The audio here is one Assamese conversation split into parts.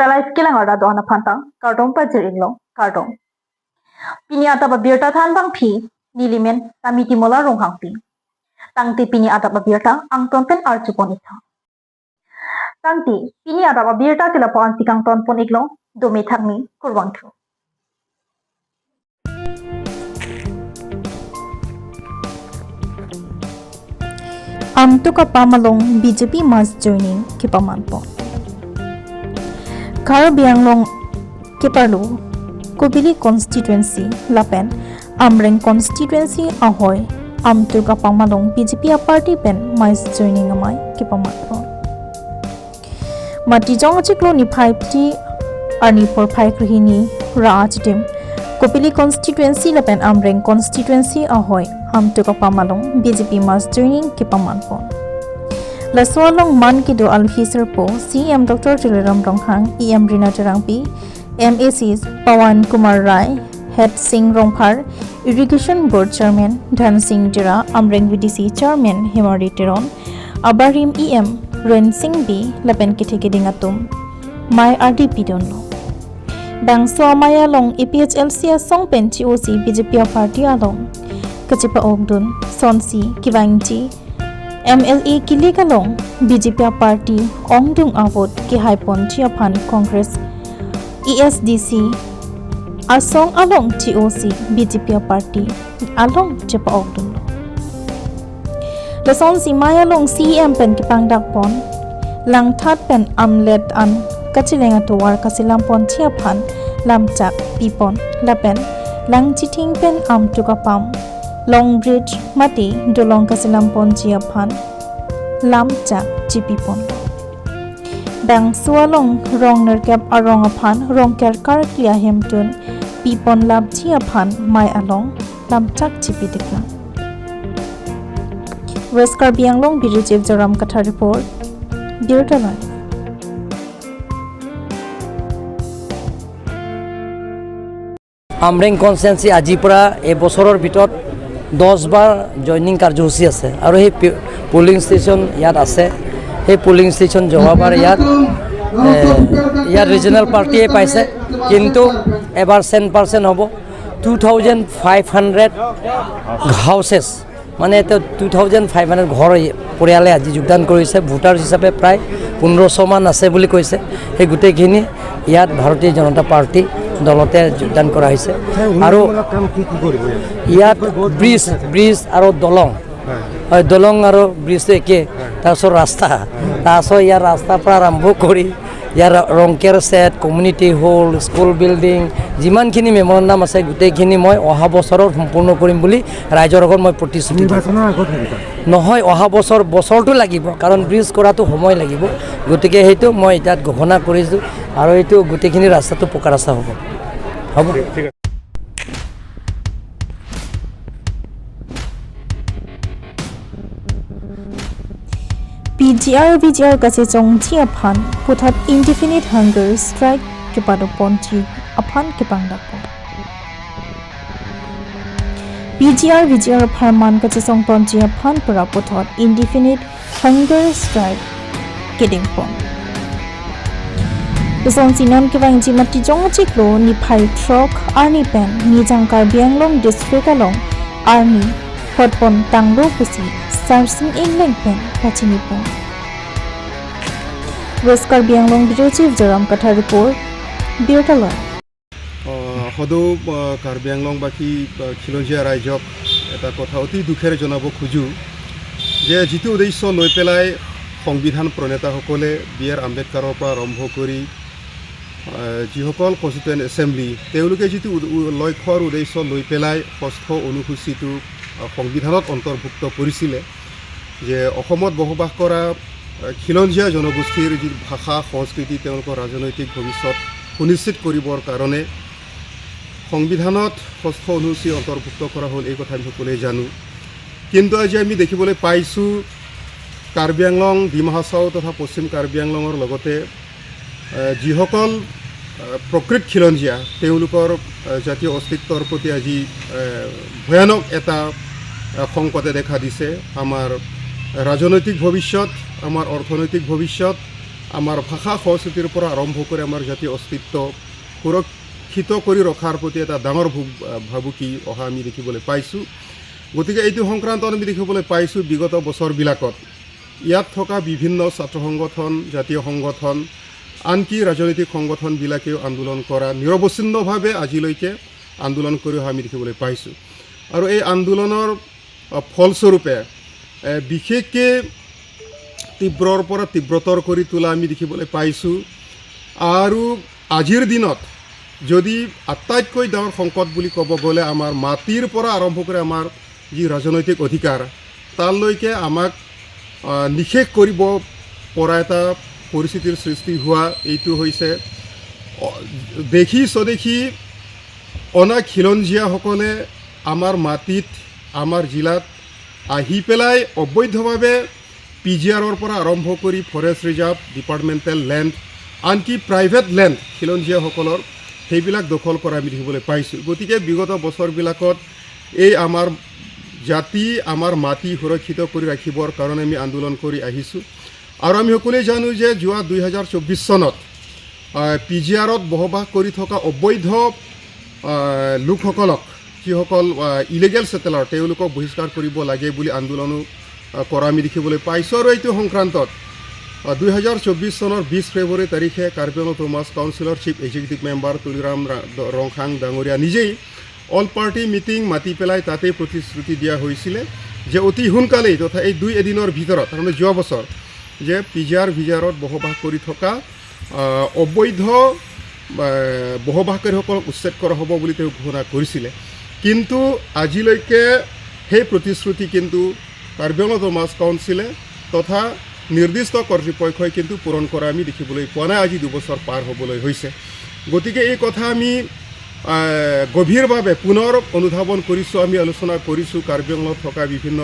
life kilang ada doana phantang kartong pa jiringlo kartong pini ata ba birta than bang phi nilimen kamiti mola rong hangpi tangti pini ata ba birta ang tonpen archupon itha tangti pini ata ba birta kila pon tikang ton pon iglo domi thangni kurwang thu Amtuka pamalong BJP mass joining kipamanpo. Karabianglong kiparlu Kubili constituency lapen Amreng constituency ahoy Amtuka pamalong BJP party pen mass joining amai kipamanpo. Mati jong chiklo ni 5T ani por 5 krihini raachitim Kubili constituency lapen Amreng constituency ahoy Amtuka pamalong BJP mass joining kipamanpon. Laswalong man kido alfiser po CM Dr. Tuleram Ronghang EM Rina Terangpi MACs Pawan Kumar Rai Head Singh Rongphar Irrigation Board Chairman Dhan Singh Jira Amreng VDC Chairman Himari Teron Abarim EM Ren Singh B Lapen Kitikidingatum Mai RDP Donlo Bangso Maya Long EPHLC Song Pen COC BJP Party Along Kachipa Ogdun Sonsi Kivangji MLA Kilikalong BJP Party Ongdung Avot Ki Haipon Chiapan Congress ESDC Asong Along TOC BJP Party Along Chipa Ogdun Lason Si Maya Long CM Pen Kipangdakpon Lang That Pen Amlet An Kachilenga Tuwar Kasilampon Chiapan Lamchak Pipon Lapen Lang Chiting Pen Tukapam Long Bridge Mati Dolong Kasilampon Chiapan Lamchak Chipipon Bang Sualong Rong Nerkap Arong Apan Rong Kerkar Klia Hemtun Pipon Lab Chiapan Mai Along Lamchak Chipitikla West Karbianglong Biju Chief Joram Katha Report Birtala আমৰেং কনষ্টেঞ্চি আজিৰ পৰা এই বছৰৰ ভিতৰত 10 বাৰ জয়নিং কাৰ্যসূচী আছে আৰু সেই পোলিং ষ্টেচন ইয়াত আছে সেই পোলিং ষ্টেচন যোৱাবাৰ ইয়াত ৰিজনেল পাৰ্টিয়ে পাইছে কিন্তু এবাৰ 100% হ'ব 2500 হাউচেছ মানে 2500 ঘৰ পৰিয়ালে আজি যোগদান কৰিছে ভোটাৰ হিচাপে প্ৰায় 1500 মান আছে বুলি কৈছে সেই গোটেইখিনি ইয়াত ভাৰতীয় জনতা পাৰ্টি দলতে যোগদান কৰা হৈছে আৰু ইয়াত ব্ৰিজ আৰু দলং আৰু ব্ৰিজটো একে তাৰপিছত ৰাস্তা ইয়াৰ ৰাস্তাৰ পৰা আৰম্ভ কৰি ইয়াৰ ৰংকেৰ set community hall school building যিমানখিনি মেমৰেণ্ডাম আছে গোটেইখিনি মই অহা বছৰত সম্পূৰ্ণ কৰিম বুলি ৰাইজৰ আগত মই প্ৰতিশ্ৰুতি নহয় অহা বছৰটো লাগিব কাৰণ ব্ৰিজ কৰাটো সময় লাগিব গতিকে সেইটো মই ইয়াত ঘোষণা কৰিছোঁ আৰু এইটো গোটেইখিনি ৰাস্তাটো পকা ৰাস্তা হ'ব PGR kasi Chongchi Aphan Puthat Indefinite Hunger Strike kepada Ponchi Aphan Kepangdapo PGR Pharman kasi Chong Ponchi Aphan Pura Puthat Indefinite Hunger Strike Keding Pon Besong Sinan Kevangji Mati Chongchi Klo ni Phai Trok Army Pen ni Jangkar Bianglong District Along Army Hotpon Tangro Pusi Sarsing England Pen Pachinipon West Karbianglong Bureau Chief Joram Katha Report Birtala Hodo Karbianglong Baki Khilonjia Raijok eta kotha অতি দুখেৰে জনাব খুজু যে যিটো উদ্দেশ্য লৈ পেলাই সংবিধান প্ৰণেতা সকলে বিআৰ আম্বেদকাৰৰ পৰা আৰম্ভ কৰি যিসকল কনষ্টিটিউৱেণ্ট এছেম্বলি তেওঁলোকে যিটো লক্ষ্য আৰু উদ্দেশ্য লৈ পেলাই ষষ্ঠ অনুসূচীটো সংবিধানত অন্তৰ্ভুক্ত কৰিছিলে যে অসমত বসবাস কৰা খিলঞ্জীয়া জনগোষ্ঠীৰ যি ভাষা সংস্কৃতি তেওঁলোকৰ ৰাজনৈতিক ভৱিষ্যত সুনিশ্চিত কৰিবৰ কাৰণে সংবিধানত ষষ্ঠ অনুসূচী অন্তৰ্ভুক্ত কৰা হ'ল এই কথা আমি সকলোৱে জানো কিন্তু আজি আমি দেখিবলৈ পাইছোঁ কাৰ্বি আংলং ডিমা হাছাও তথা পশ্চিম কাৰ্বি আংলঙৰ লগতে যিসকল প্ৰকৃত খিলঞ্জীয়া তেওঁলোকৰ জাতীয় অস্তিত্বৰ প্ৰতি আজি ভয়ানক এটা সংকটে দেখা দিছে আমাৰ ৰাজনৈতিক ভৱিষ্যত আমাৰ অৰ্থনৈতিক ভৱিষ্যত আমাৰ ভাষা সংস্কৃতিৰ পৰা আৰম্ভ কৰি আমাৰ জাতীয় অস্তিত্ব সুৰক্ষিত কৰি ৰখাৰ প্ৰতি এটা ডাঙৰ ভাবুকি অহা আমি দেখিবলৈ পাইছোঁ। গতিকে এইটো সংক্ৰান্তত আমি দেখিবলৈ পাইছোঁ বিগত বছৰবিলাকত ইয়াত থকা বিভিন্ন ছাত্ৰ সংগঠন, জাতীয় সংগঠন, আনকি ৰাজনৈতিক সংগঠনবিলাকেও আন্দোলন কৰা নিৰৱচ্ছিন্নভাৱে আজিলৈকে আন্দোলন কৰি অহা আমি দেখিবলৈ পাইছোঁ। আৰু এই আন্দোলনৰ ফলস্বৰূপে বিশেষকৈ তীব্ৰৰ পৰা তীব্ৰতৰ কৰি তোলা আমি দেখিবলৈ পাইছোঁ। আৰু আজিৰ দিনত যদি আটাইতকৈ ডাঙৰ সংকট বুলি ক'ব গ'লে আমাৰ মাটিৰ পৰা আৰম্ভ কৰি আমাৰ যি ৰাজনৈতিক অধিকাৰ তালৈকে আমাক নিষেধ কৰিব পৰা এটা পৰিস্থিতিৰ সৃষ্টি হোৱা এইটো হৈছে দেখি স্বদেশী অনা খিলঞ্জীয়াসকলে আমাৰ মাটিত আমাৰ জিলাত আহি পেলাই অবৈধভাৱে PGRৰ পৰা আৰম্ভ কৰি ফৰেষ্ট ৰিজাৰ্ভ, ডিপাৰ্টমেণ্টেল লেণ্ড, আনকি প্ৰাইভেট লেণ্ড খিলঞ্জীয়াসকলৰ সেইবিলাক দখল কৰা আমি দেখিবলৈ পাইছোঁ। গতিকে বিগত বছৰবিলাকত এই আমাৰ জাতি, আমাৰ মাটি সুৰক্ষিত কৰি ৰাখিবৰ কাৰণে আমি আন্দোলন কৰি আহিছোঁ। আৰু আমি সকলোৱে জানো যে যোৱা 2024 চনত PGRত বসবাস কৰি থকা অবৈধ লোকসকলক, যিসকল ইলিগেল সেটেলাৰ, তেওঁলোকক বহিষ্কাৰ কৰিব লাগে বুলি আন্দোলনো কৰা আমি দেখিবলৈ পাইছোঁ। আৰু এইটো সংক্ৰান্তত 2024 চনৰ 20 ফেব্ৰুৱাৰী তাৰিখে কাৰ্বি আংলং অটোনমাছ কাউন্সিলৰ chief executive member Tuliram Rongkhang ডাঙৰীয়া নিজেই অল পাৰ্টি মিটিং মাতি পেলাই তাতেই প্ৰতিশ্ৰুতি দিয়া হৈছিলে যে অতি সোনকালেই তথা এই 2 এদিনৰ ভিতৰত, তাৰমানে যোৱা বছৰ, যে PGRত বসবাস কৰি থকা অবৈধ বসবাসকাৰীসকলক উচ্ছেদ কৰা হ'ব বুলি তেওঁ ঘোষণা কৰিছিলে। কিন্তু আজিলৈকে সেই প্ৰতিশ্ৰুতি কিন্তু কাৰ্বি আংলং অটোনমাছ কাউন্সিলে তথা নিৰ্দিষ্ট কৰ্তৃপক্ষই কিন্তু পূৰণ কৰা আমি দেখিবলৈ পোৱা নাই। আজি 2 বছৰ পাৰ হ'বলৈ হৈছে। গতিকে এই কথা আমি গভীৰভাৱে পুনৰ অনুধাৱন কৰিছোঁ, আমি আলোচনা কৰিছোঁ কাৰ্বি আংলঙত থকা বিভিন্ন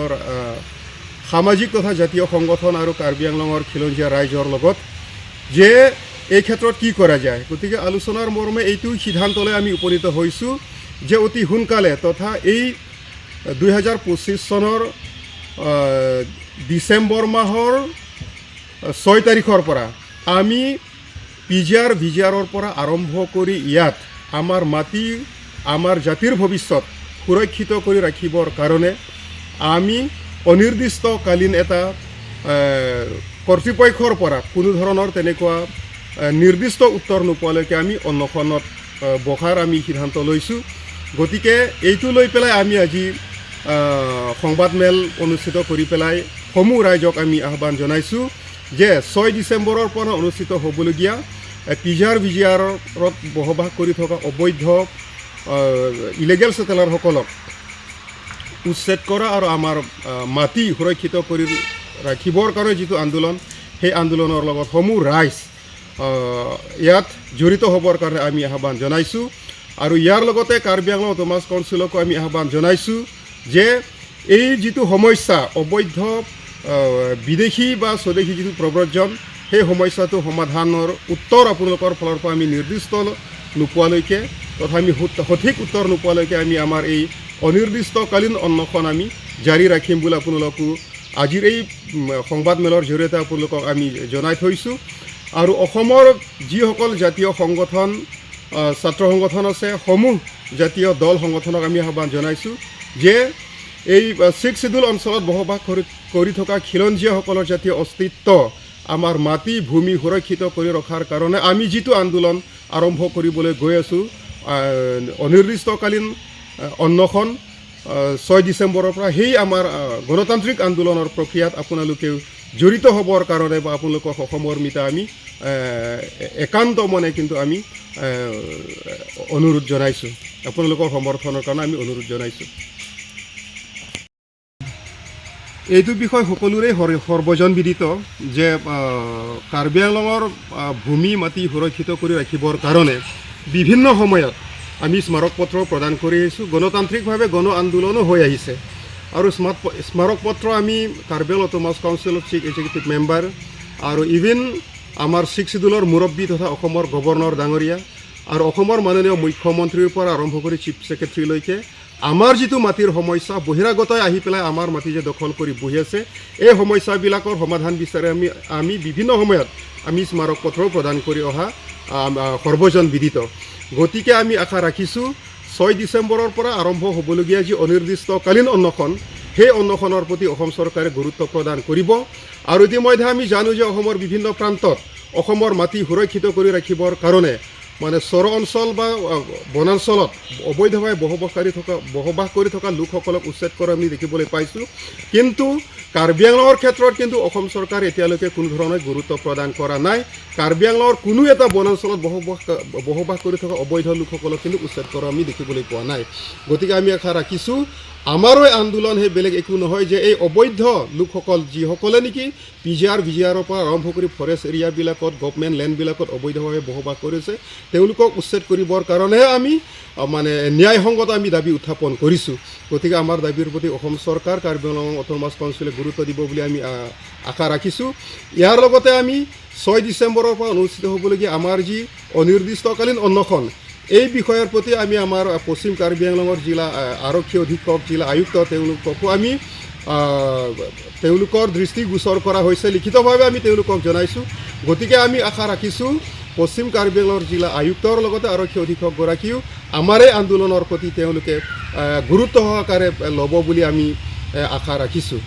সামাজিক তথা জাতীয় সংগঠন আৰু কাৰ্বি আংলঙৰ খিলঞ্জীয়া ৰাইজৰ লগত যে এই ক্ষেত্ৰত কি কৰা যায়। গতিকে আলোচনাৰ মৰ্মে এইটো সিদ্ধান্তলৈ আমি উপনীত হৈছোঁ যে অতি সোনকালে তথা এই 2025 চনৰ ডিচেম্বৰ মাহৰ 6 তাৰিখৰ পৰা আমি PGRৰ পৰা আৰম্ভ কৰি ইয়াত আমাৰ মাটি, আমাৰ জাতিৰ ভৱিষ্যত সুৰক্ষিত কৰি ৰাখিবৰ কাৰণে আমি অনিৰ্দিষ্টকালীন এটা কৰ্তৃপক্ষৰ পৰা কোনো ধৰণৰ তেনেকুৱা নিৰ্দিষ্ট উত্তৰ নোপোৱালৈকে আমি অনশনত বহাৰ আমি সিদ্ধান্ত লৈছোঁ। গতিকে এইটো লৈ পেলাই আমি আজি সংবাদমেল অনুষ্ঠিত কৰি পেলাই সমূহ ৰাইজক আমি আহ্বান জনাইছোঁ যে 6 ডিচেম্বৰৰ পৰা অনুষ্ঠিত হ'বলগীয়া PGRত বসবাস কৰি থকা অবৈধ ইলিগেল সেটেলাৰসকলক উচ্ছেদ কৰা আৰু আমাৰ মাটি সুৰক্ষিত কৰি ৰাখিবৰ কাৰণে যিটো আন্দোলন, সেই আন্দোলনৰ লগত সমূহ ৰাইজ ইয়াত জড়িত হ'বৰ কাৰণে আমি আহ্বান জনাইছোঁ। আৰু ইয়াৰ লগতে কাৰ্বি আংলং অটোনমাছ কাউন্সিলকো আমি আহ্বান জনাইছোঁ যে এই যিটো সমস্যা অবৈধ বিদেশী বা স্বদেশী যিটো প্ৰব্ৰজন, সেই সমস্যাটো সমাধানৰ উত্তৰ আপোনালোকৰ ফালৰ পৰা আমি নিৰ্দিষ্ট নোপোৱালৈকে তথা আমি সঠিক উত্তৰ নোপোৱালৈকে আমি আমাৰ এই অনিৰ্দিষ্টকালীন অন্বেষণ আমি জাৰি ৰাখিম বুলি আপোনালোকো আজিৰ এই সংবাদমেলৰ জৰিয়তে আপোনালোকক আমি জনাই থৈছোঁ। আৰু অসমৰ যিসকল জাতীয় সংগঠন, ছাত্ৰ সংগঠন আছে, সমূহ জাতীয় দল সংগঠনক আমি আহ্বান জনাইছোঁ যে এই 6 শিডিউল অঞ্চলত বসবাস কৰি থকা খিলঞ্জীয়াসকলৰ জাতীয় অস্তিত্ব, আমাৰ মাটি ভূমি সুৰক্ষিত কৰি ৰখাৰ কাৰণে আমি যিটো আন্দোলন আৰম্ভ কৰিবলৈ গৈ আছোঁ, অনিৰ্দিষ্টকালীন অন্বেষণ 6 ডিচেম্বৰৰ পৰা, সেই আমাৰ গণতান্ত্ৰিক আন্দোলনৰ প্ৰক্ৰিয়াত আপোনালোকেও জড়িত হ'বৰ কাৰণে বা আপোনালোকৰ সহমৰ্মিতা আমি একান্ত মনে কিন্তু আমি অনুৰোধ জনাইছোঁ। আপোনালোকৰ সমৰ্থনৰ কাৰণে আমি অনুৰোধ জনাইছোঁ। এইটো বিষয় সকলোৰে সৰ্বজনবিদিত যে কাৰ্বি আংলঙৰ ভূমি মাটি সুৰক্ষিত কৰি ৰাখিবৰ কাৰণে বিভিন্ন সময়ত আমি স্মাৰক পত্ৰ প্ৰদান কৰি আহিছোঁ। গণতান্ত্ৰিকভাৱে গণ আন্দোলনো হৈ আহিছে আৰু স্মাৰক পত্ৰ আমি কাৰ্বি আংলং অটোনমাছ কাউন্সিলৰ চিফ এক্সিকিউটিভ মেম্বাৰ আৰু ইভিন আমাৰ 6 শিডিউলৰ মুৰব্বী তথা অসমৰ গভৰ্ণৰ ডাঙৰীয়া আৰু অসমৰ মাননীয় মুখ্যমন্ত্ৰীৰ পৰা আৰম্ভ কৰি চিফ ছেক্ৰেটাৰীলৈকে আমাৰ যিটো মাটিৰ সমস্যা বহিৰাগতই আহি পেলাই আমাৰ মাটি যে দখল কৰি বহি আছে এই সমস্যাবিলাকৰ সমাধান বিচাৰি আমি বিভিন্ন সময়ত আমি স্মাৰক পত্ৰও প্ৰদান কৰি অহা সৰ্বজন বিদিত গতিকে আমি আশা ৰাখিছোঁ 6 ডিচেম্বৰৰ পৰা আৰম্ভ হ'বলগীয়া যি অনিৰ্দিষ্টকালীন অন্বেষণ সেই অন্বেষণৰ প্ৰতি অসম চৰকাৰে গুৰুত্ব প্ৰদান কৰিব আৰু ইতিমধ্যে আমি জানো যে অসমৰ বিভিন্ন প্ৰান্তত অসমৰ মাটি সুৰক্ষিত কৰি ৰাখিবৰ কাৰণে মানে চৰ অঞ্চল বা বনাঞ্চলত অবৈধভাৱে বসবাস কৰি থকা লোকসকলক উচ্ছেদ কৰা আমি দেখিবলৈ পাইছোঁ কিন্তু কাৰ্বি আংলঙৰ ক্ষেত্ৰত কিন্তু অসম চৰকাৰে এতিয়ালৈকে কোনো ধৰণৰ গুৰুত্ব প্ৰদান কৰা নাই কাৰ্বি আংলঙৰ কোনো এটা বনাঞ্চলত বসবাস কৰি থকা অবৈধ লোকসকলক কিন্তু উচ্ছেদ কৰা আমি দেখিবলৈ পোৱা নাই গতিকে আমি আশা ৰাখিছোঁ আমাৰো আন্দোলন সেই বেলেগ একো নহয় যে এই অবৈধ লোকসকল যিসকলে নেকি ভিজিআৰৰ পৰা আৰম্ভ কৰি ফৰেষ্ট এৰিয়াবিলাকত গভৰ্ণমেণ্ট লেণ্ডবিলাকত অবৈধভাৱে বসবাস কৰিছে তেওঁলোকক উচ্ছেদ কৰিবৰ কাৰণেহে আমি মানে ন্যায়সংগত আমি দাবী উত্থাপন কৰিছোঁ গতিকে আমাৰ দাবীৰ প্ৰতি অসম চৰকাৰ কাৰ্বি আংলং অট'নমাছ কাউন্সিলে গুৰুত্ব দিব বুলি আমি আশা ৰাখিছোঁ ইয়াৰ লগতে আমি 6 ডিচেম্বৰৰ পৰা অনুষ্ঠিত হ'বলগীয়া আমাৰ যি অনিৰ্দিষ্টকালীন অন্বেষণ এই বিষয়ৰ প্ৰতি আমি আমাৰ পশ্চিম কাৰ্বি আংলঙৰ জিলা আৰক্ষী অধীক্ষক জিলা আয়ুক্ত তেওঁলোককো আমি তেওঁলোকৰ দৃষ্টিগোচৰ কৰা হৈছে লিখিতভাৱে আমি তেওঁলোকক জনাইছোঁ গতিকে আমি আশা ৰাখিছোঁ পশ্চিম কাৰ্বি আংলঙৰ জিলা আয়ুক্তৰ লগতে আৰক্ষী অধীক্ষকগৰাকীও আমাৰ এই আন্দোলনৰ প্ৰতি তেওঁলোকে গুৰুত্ব সহকাৰে ল'ব বুলি আমি আশা ৰাখিছোঁ